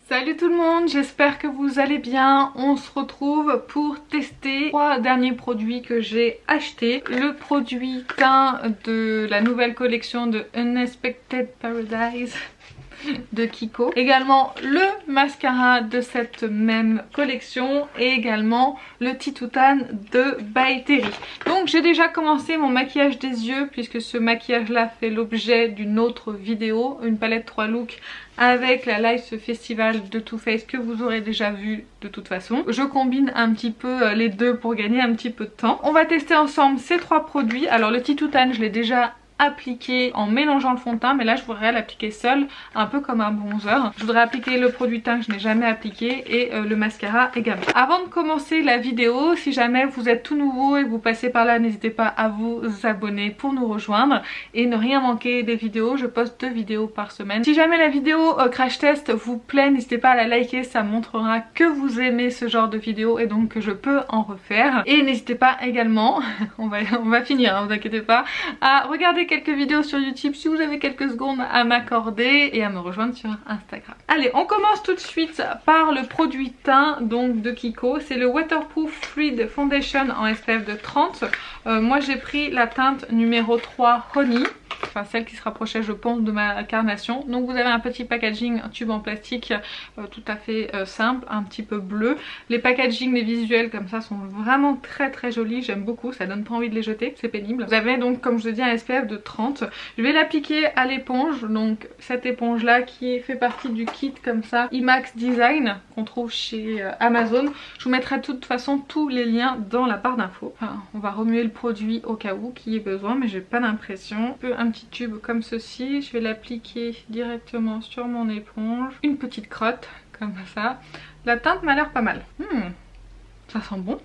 Salut tout le monde, j'espère que vous allez bien. On se retrouve pour tester 3 derniers produits que j'ai achetés. Le produit teint de la nouvelle collection de Unexpected Paradise de Kiko. Également le mascara de cette même collection et également le Titoutan de By Terry. Donc j'ai déjà commencé mon maquillage des yeux puisque ce maquillage là fait l'objet d'une autre vidéo, une palette 3 looks avec la Life Festival de Too Faced que vous aurez déjà vu de toute façon. Je combine un petit peu les deux pour gagner un petit peu de temps. On va tester ensemble ces 3 produits. Alors le Titoutan je l'ai déjà appliqué en mélangeant le fond de teint, mais là je voudrais l'appliquer seul, un peu comme un bronzer. Je voudrais appliquer le produit teint que je n'ai jamais appliqué et le mascara également. Avant de commencer la vidéo, si jamais vous êtes tout nouveau et que vous passez par là, n'hésitez pas à vous abonner pour nous rejoindre et ne rien manquer des vidéos. Je poste 2 vidéos par semaine. Si jamais la vidéo crash test vous plaît, n'hésitez pas à la liker, ça montrera que vous aimez ce genre de vidéo et donc que je peux en refaire. Et n'hésitez pas également, on va finir, hein, vous inquiétez pas, à regarder quelques vidéos sur YouTube si vous avez quelques secondes à m'accorder et à me rejoindre sur Instagram. Allez, on commence tout de suite par le produit teint donc de Kiko. C'est le Waterproof Fluid Foundation en SPF de 30. Moi j'ai pris la teinte numéro 3 Honey. Enfin celle qui se rapprochait je pense de ma carnation. Donc vous avez un petit packaging, un tube en plastique tout à fait simple, un petit peu bleu. Les packaging, les visuels comme ça sont vraiment très jolis, j'aime beaucoup, ça donne pas envie de les jeter, c'est pénible. Vous avez donc comme je vous dis un SPF de 30. Je vais l'appliquer à l'éponge, donc cette éponge là qui fait partie du kit comme ça IMAX Design qu'on trouve chez Amazon. Je vous mettrai de toute façon tous les liens dans la barre d'infos. Enfin, on va remuer le produit au cas où qu'il y ait besoin, mais j'ai pas l'impression. Un petit tube comme ceci, je vais l'appliquer directement sur mon éponge. Une petite crotte comme ça. La teinte m'a l'air pas mal. Ça sent bon.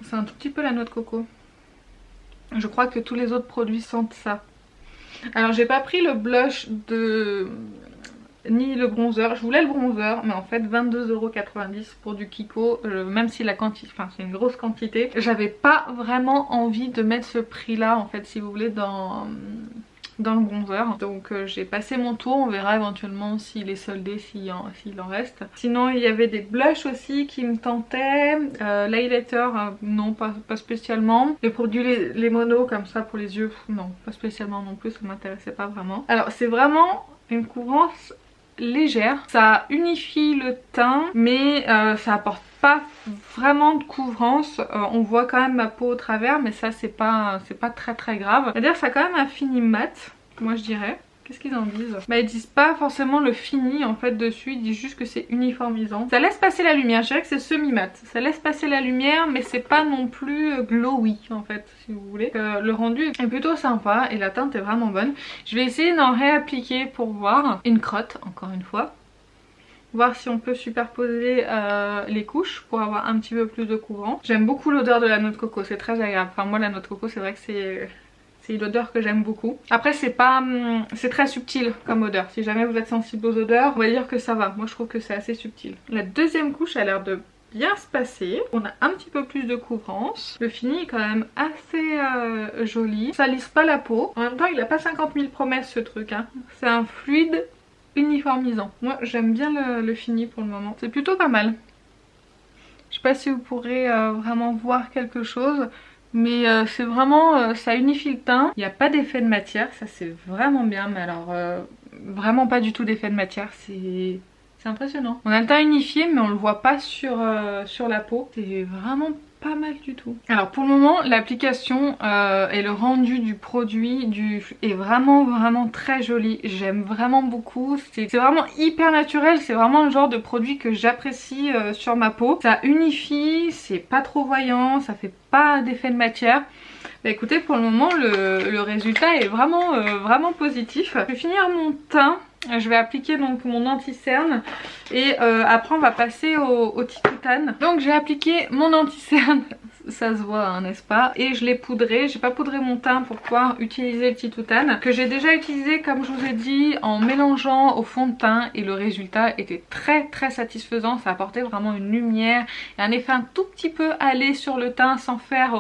C'est un tout petit peu la noix de coco. Je crois que tous les autres produits sentent ça. Alors j'ai pas pris le blush ni le bronzer. Je voulais le bronzer mais en fait 22,90 € pour du Kiko. Même si la quantité, enfin c'est une grosse quantité, j'avais pas vraiment envie de mettre ce prix là en fait si vous voulez dans le bronzer. Donc j'ai passé mon tour, on verra éventuellement s'il est soldé, s'il en reste. Sinon il y avait des blushs aussi qui me tentaient. L'highlighter non pas spécialement. Les produits les monos comme ça pour les yeux, non pas spécialement non plus, ça m'intéressait pas vraiment. Alors c'est vraiment une couvrance légère, ça unifie le teint mais ça apporte pas vraiment de couvrance. On voit quand même ma peau au travers mais ça c'est pas très grave. C'est-à-dire ça a quand même un fini mat, moi je dirais. Qu'est-ce qu'ils en disent? Bah ils disent pas forcément le fini en fait dessus, ils disent juste que c'est uniformisant. Ça laisse passer la lumière, je dirais que c'est semi-mat. Ça laisse passer la lumière mais c'est pas non plus glowy en fait si vous voulez. Le rendu est plutôt sympa et la teinte est vraiment bonne. Je vais essayer d'en réappliquer pour voir. Une crotte encore une fois. Voir si on peut superposer les couches pour avoir un petit peu plus de couvrant. J'aime beaucoup l'odeur de la noix de coco, c'est très agréable. Enfin moi la noix de coco c'est vrai que c'est une odeur que j'aime beaucoup. Après c'est pas, c'est très subtil comme odeur. Si jamais vous êtes sensible aux odeurs, on va dire que ça va. Moi je trouve que c'est assez subtil. La deuxième couche a l'air de bien se passer. On a un petit peu plus de couvrance. Le fini est quand même assez joli. Ça lisse pas la peau. En même temps il a pas 50 000 promesses ce truc hein. C'est un fluide uniformisant. Moi j'aime bien le fini pour le moment. C'est plutôt pas mal. Je sais pas si vous pourrez vraiment voir quelque chose. Mais c'est vraiment, ça unifie le teint. Il n'y a pas d'effet de matière, ça c'est vraiment bien. Mais alors vraiment pas du tout d'effet de matière, c'est impressionnant. On a le teint unifié mais on le voit pas sur la peau. C'est vraiment pas mal du tout. Alors pour le moment l'application et le rendu du produit est vraiment très joli. J'aime vraiment beaucoup. C'est vraiment hyper naturel. C'est vraiment le genre de produit que j'apprécie sur ma peau. Ça unifie, c'est pas trop voyant, ça fait pas d'effet de matière. Bah écoutez pour le moment le résultat est vraiment positif. Je vais finir mon teint. Je vais appliquer donc mon anti-cerne et après on va passer au Titoutan. Donc j'ai appliqué mon anti-cerne, ça se voit hein, n'est-ce pas, et je l'ai poudré. J'ai pas poudré mon teint pour pouvoir utiliser le Titoutan que j'ai déjà utilisé comme je vous ai dit en mélangeant au fond de teint et le résultat était très satisfaisant. Ça apportait vraiment une lumière et un effet un tout petit peu allé sur le teint sans faire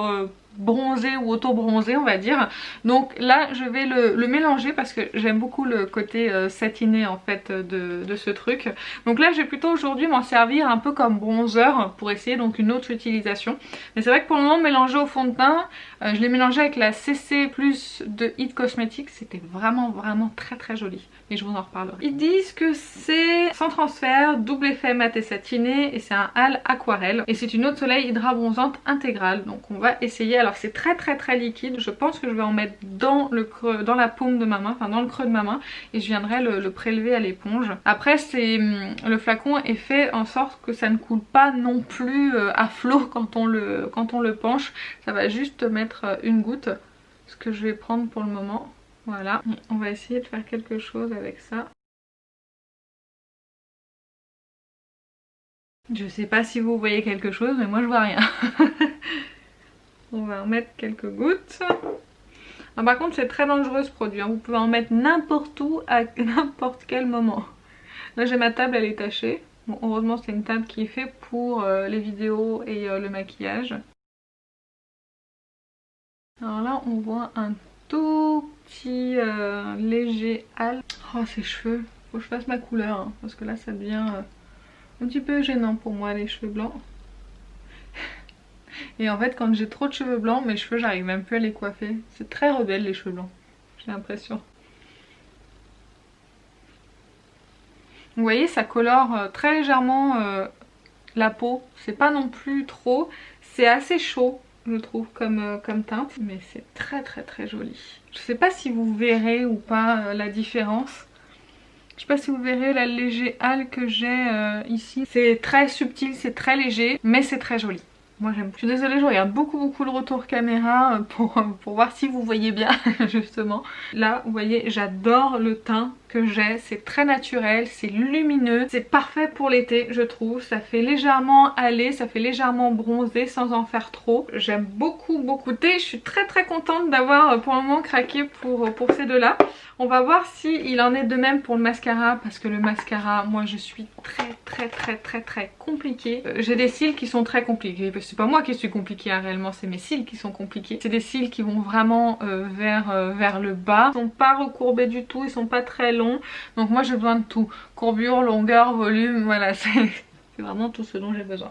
bronzé ou auto-bronzé on va dire. Donc là je vais le mélanger parce que j'aime beaucoup le côté satiné en fait de ce truc. Donc là je vais plutôt aujourd'hui m'en servir un peu comme bronzer pour essayer donc une autre utilisation. Mais c'est vrai que pour le moment mélanger au fond de teint, je l'ai mélangé avec la CC Plus de It Cosmetics, c'était vraiment très joli. Mais je vous en reparlerai. Ils disent que c'est sans transfert, double effet mat et satiné et c'est un hâle aquarelle. Et c'est une eau de soleil hydra bronzante intégrale. Donc on va essayer. Alors c'est très liquide. Je pense que je vais en mettre dans le creux, dans la paume de ma main, enfin dans le creux de ma main. Et je viendrai le prélever à l'éponge. Après le flacon est fait en sorte que ça ne coule pas non plus à flot quand on le penche. Ça va juste mettre une goutte. Ce que je vais prendre pour le moment. Voilà, on va essayer de faire quelque chose avec ça. Je sais pas si vous voyez quelque chose, mais moi je vois rien. On va en mettre quelques gouttes. Ah, par contre c'est très dangereux ce produit, hein. Vous pouvez en mettre n'importe où à n'importe quel moment. Là j'ai ma table, elle est tachée. Bon, heureusement c'est une table qui est faite pour les vidéos et le maquillage. Alors là on voit un tout petit léger hâle. Oh ces cheveux, faut que je fasse ma couleur hein, parce que là ça devient un petit peu gênant pour moi les cheveux blancs. Et en fait quand j'ai trop de cheveux blancs, mes cheveux j'arrive même plus à les coiffer. C'est très rebelle les cheveux blancs, j'ai l'impression. Vous voyez ça colore très légèrement la peau, c'est pas non plus trop, c'est assez chaud. Je trouve comme teinte, mais c'est très joli. Je sais pas si vous verrez ou pas la différence. Je sais pas si vous verrez la léger hâle que j'ai ici. C'est très subtil, c'est très léger, mais c'est très joli. Moi j'aime. Je suis désolée, je regarde beaucoup le retour caméra pour voir si vous voyez bien justement. Là vous voyez j'adore le teint que j'ai, c'est très naturel, c'est lumineux, c'est parfait pour l'été je trouve, ça fait légèrement hâler, ça fait légèrement bronzer sans en faire trop. J'aime beaucoup thé, je suis très contente d'avoir pour le moment craqué pour ces deux là. On va voir si il en est de même pour le mascara parce que le mascara moi je suis très compliquée. J'ai des cils qui sont très compliqués, c'est pas moi qui suis compliquée hein, réellement, c'est mes cils qui sont compliqués. C'est des cils qui vont vraiment vers le bas, ils sont pas recourbés du tout, ils sont pas très longs, donc moi j'ai besoin de tout, courbure, longueur, volume, voilà c'est vraiment tout ce dont j'ai besoin.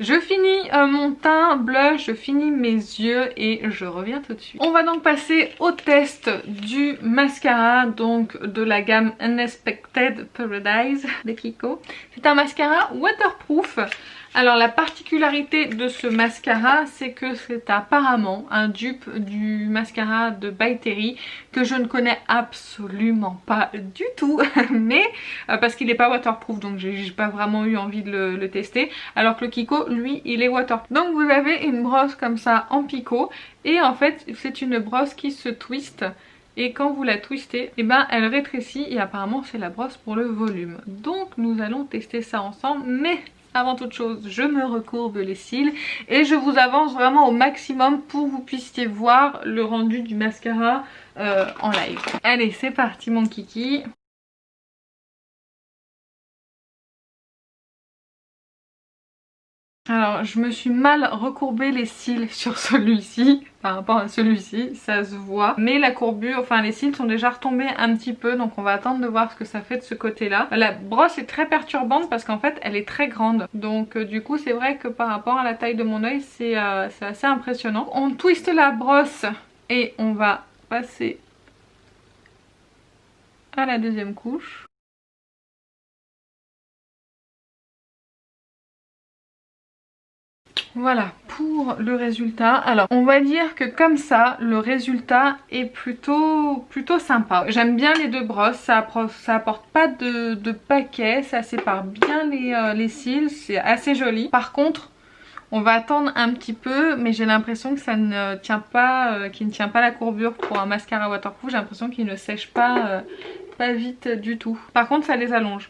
Je finis mon teint blush, je finis mes yeux et je reviens tout de suite. On va donc passer au test du mascara, donc de la gamme Unexpected Paradise de Kiko. C'est un mascara waterproof. Alors la particularité de ce mascara, c'est que c'est apparemment un dupe du mascara de By Terry que je ne connais absolument pas du tout, mais parce qu'il n'est pas waterproof, donc j'ai pas vraiment eu envie de le tester, alors que le Kiko, lui, il est waterproof. Donc vous avez une brosse comme ça en picot, et en fait c'est une brosse qui se twiste. Et quand vous la twistez, et ben elle rétrécit et apparemment c'est la brosse pour le volume. Donc nous allons tester ça ensemble, mais avant toute chose, je me recourbe les cils et je vous avance vraiment au maximum pour que vous puissiez voir le rendu du mascara en live. Allez, c'est parti mon kiki. Alors je me suis mal recourbé les cils sur celui-ci par rapport à celui-ci, ça se voit, mais la courbure, enfin les cils sont déjà retombés un petit peu, donc on va attendre de voir ce que ça fait de ce côté là. La brosse est très perturbante parce qu'en fait elle est très grande, donc du coup c'est vrai que par rapport à la taille de mon œil c'est assez impressionnant. On twiste la brosse et on va passer à la deuxième couche. Voilà pour le résultat. Alors on va dire que comme ça le résultat est plutôt sympa. J'aime bien les deux brosses, ça apporte pas de paquet, ça sépare bien les cils, c'est assez joli. Par contre on va attendre un petit peu, mais j'ai l'impression que ça ne tient pas, qu'il ne tient pas la courbure pour un mascara waterproof. J'ai l'impression qu'il ne sèche pas vite du tout. Par contre ça les allonge.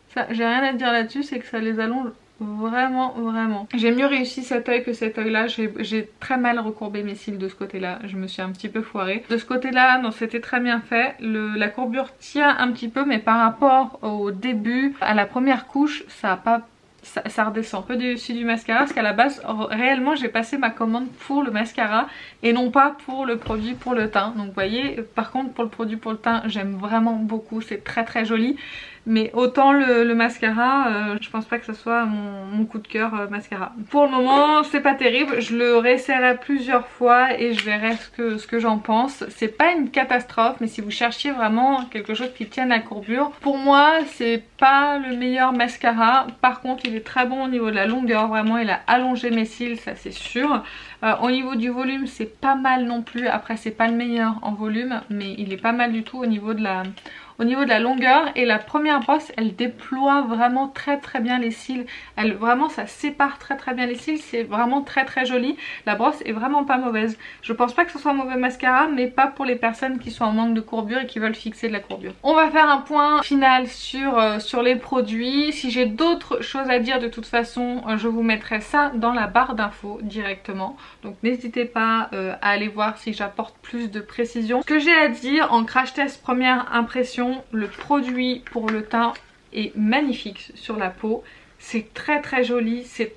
Ça, j'ai rien à dire là-dessus, c'est que ça les allonge vraiment. J'ai mieux réussi cet œil que cet œil là, j'ai très mal recourbé mes cils de ce côté là, je me suis un petit peu foirée. De ce côté là, non, c'était très bien fait, la courbure tient un petit peu, mais par rapport au début, à la première couche, ça a pas ça redescend peu dessus du mascara parce qu'à la base réellement j'ai passé ma commande pour le mascara et non pas pour le produit pour le teint. Donc vous voyez, par contre pour le produit pour le teint j'aime vraiment beaucoup, c'est très joli. Mais autant le mascara, je pense pas que ce soit mon coup de cœur mascara. Pour le moment c'est pas terrible, je le réessayerai plusieurs fois et je verrai ce que j'en pense. C'est pas une catastrophe, mais si vous cherchiez vraiment quelque chose qui tienne la courbure, pour moi c'est pas le meilleur mascara. Par contre il est très bon au niveau de la longueur, vraiment il a allongé mes cils, ça c'est sûr. Au niveau du volume c'est pas mal non plus, après c'est pas le meilleur en volume mais il est pas mal du tout au niveau de la longueur. Et la première brosse elle déploie vraiment très bien les cils, vraiment ça sépare très bien les cils, c'est vraiment très joli. La brosse est vraiment pas mauvaise, je pense pas que ce soit un mauvais mascara, mais pas pour les personnes qui sont en manque de courbure et qui veulent fixer de la courbure. On va faire un point final sur les produits. Si j'ai d'autres choses à dire de toute façon je vous mettrai ça dans la barre d'infos directement, donc n'hésitez pas à aller voir si j'apporte plus de précision. Ce que j'ai à dire en crash test première impression, le produit pour le teint est magnifique sur la peau. C'est très joli, c'est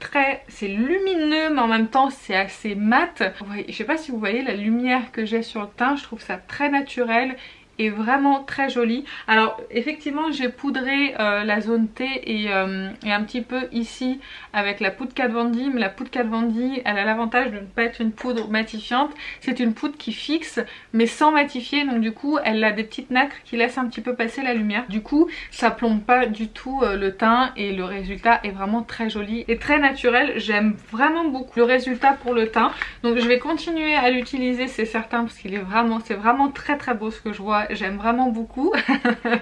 lumineux mais en même temps c'est assez mat. Je sais pas si vous voyez la lumière que j'ai sur le teint, je trouve ça très naturel et vraiment très joli. Alors effectivement j'ai poudré la zone T et un petit peu ici avec la poudre Kat Von D, mais la poudre Kat Von D elle a l'avantage de ne pas être une poudre matifiante, c'est une poudre qui fixe mais sans matifier, donc du coup elle a des petites nacres qui laissent un petit peu passer la lumière, du coup ça plombe pas du tout le teint et le résultat est vraiment très joli et très naturel. J'aime vraiment beaucoup le résultat pour le teint, donc je vais continuer à l'utiliser, c'est certain, parce qu'il est vraiment, c'est vraiment très beau ce que je vois. J'aime vraiment beaucoup.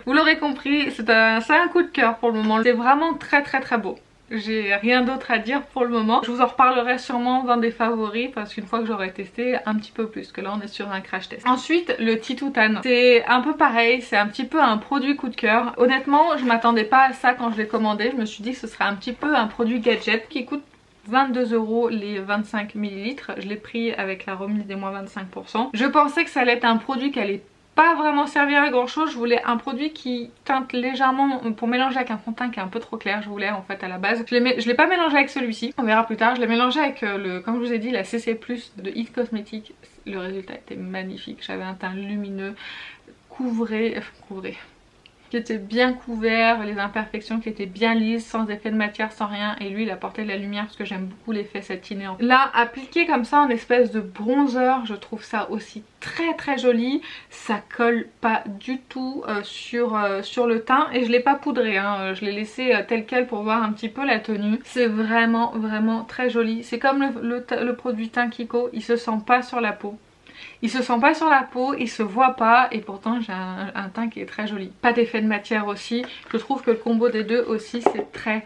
Vous l'aurez compris, c'est un coup de cœur pour le moment. C'est vraiment très beau. J'ai rien d'autre à dire pour le moment. Je vous en reparlerai sûrement dans des favoris parce qu'une fois que j'aurai testé un petit peu plus, que là on est sur un crash test. Ensuite le Titoutane, c'est un peu pareil, c'est un petit peu un produit coup de cœur. Honnêtement je m'attendais pas à ça quand je l'ai commandé, je me suis dit que ce serait un petit peu un produit gadget qui coûte 22 € les 25 ml. Je l'ai pris avec la remise des moins 25%. Je pensais que ça allait être un produit qui allait pas vraiment servir à grand chose, je voulais un produit qui teinte légèrement pour mélanger avec un fond de teint qui est un peu trop clair, je voulais en fait à la base. Je l'ai pas mélangé avec celui-ci, on verra plus tard, je l'ai mélangé avec comme je vous ai dit, la CC+ de It Cosmetics. Le résultat était magnifique, j'avais un teint lumineux, qui était bien couvert, les imperfections qui étaient bien lises, sans effet de matière, sans rien, et lui il apportait de la lumière parce que j'aime beaucoup l'effet satiné. Là appliqué comme ça en espèce de bronzer, je trouve ça aussi très joli, ça colle pas du tout sur le teint et je l'ai pas poudré, hein. Je l'ai laissé tel quel pour voir un petit peu la tenue. C'est vraiment très joli, c'est comme le produit teint Kiko, il se sent pas sur la peau. Il se sent pas sur la peau, il se voit pas et pourtant j'ai un teint qui est très joli. Pas d'effet de matière aussi, je trouve que le combo des deux aussi c'est très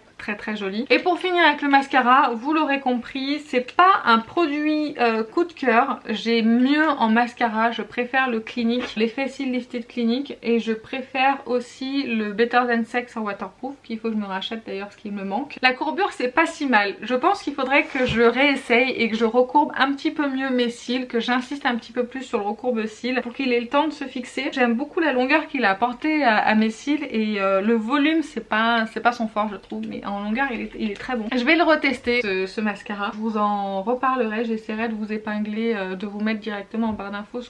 joli. Et pour finir avec le mascara, vous l'aurez compris, c'est pas un produit coup de cœur. J'ai mieux en mascara, je préfère le Clinique, l'effet Seal Lifted Clinique, et je préfère aussi le Better Than Sex en waterproof, qu'il faut que je me rachète d'ailleurs, ce qui me manque. La courbure c'est pas si mal, je pense qu'il faudrait que je réessaye et que je recourbe un petit peu mieux mes cils, que j'insiste un petit peu plus sur le recourbe cils pour qu'il ait le temps de se fixer. J'aime beaucoup la longueur qu'il a apportée à mes cils et le volume c'est pas son fort je trouve, mais en longueur il est très bon. Je vais le retester ce mascara, je vous en reparlerai, j'essaierai de vous épingler, de vous mettre directement en barre d'infos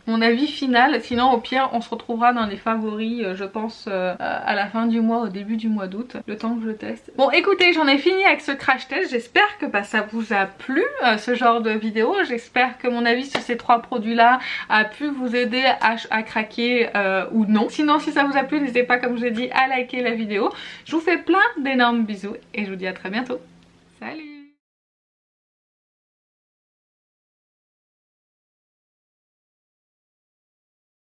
mon avis final. Sinon au pire on se retrouvera dans les favoris je pense à la fin du mois, au début du mois d'août, le temps que je teste. Bon écoutez, j'en ai fini avec ce crash test, j'espère que ça vous a plu ce genre de vidéo, j'espère que mon avis sur ces trois produits là a pu vous aider à craquer ou non. Sinon si ça vous a plu n'hésitez pas comme je l'ai dit à liker la vidéo. Je vous fais plein d'énormes bisous et je vous dis à très bientôt. Salut!